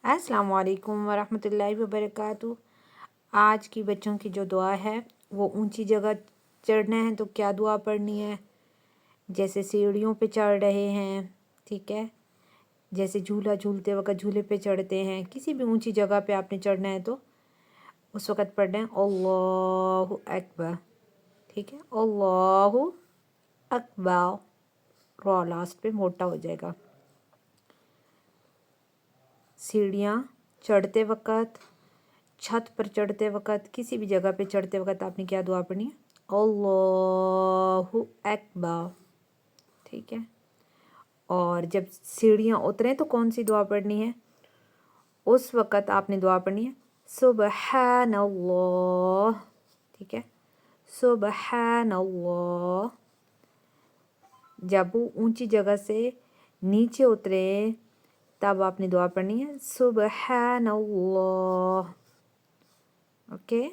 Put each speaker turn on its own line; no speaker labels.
अस्सलाम वालेकुम वरहमतुल्लाहि वबरकातुहू। आज की बच्चों की जो दुआ है वो ऊंची जगह चढ़ना है तो क्या दुआ पढ़नी है। जैसे सीढ़ियों पे चढ़ रहे हैं, ठीक है, जैसे झूला झूलते वक्त झूले पे चढ़ते हैं, किसी भी ऊंची जगह पे आपने चढ़ना है तो उस वक़्त पढ़ना है अल्लाहु अकबर, ठीक है, अल्लाहु अकबर। रॉ लास्ट पे मोटा हो जाएगा। सीढ़ियाँ चढ़ते वक़्त, छत पर चढ़ते वक़्त, किसी भी जगह पे चढ़ते वक़्त आपने क्या दुआ पढ़नी है, अल्लाहु अकबर, ठीक है। और जब सीढ़ियाँ उतरें तो कौन सी दुआ पढ़नी है, उस वक़्त आपने दुआ पढ़नी है सुबहानल्लाह, ठीक है, सुबहानल्लाह। जब वो ऊंची जगह से नीचे उतरे तब आपने दुआ पढ़नी है सुबहानल्लाह, ओके।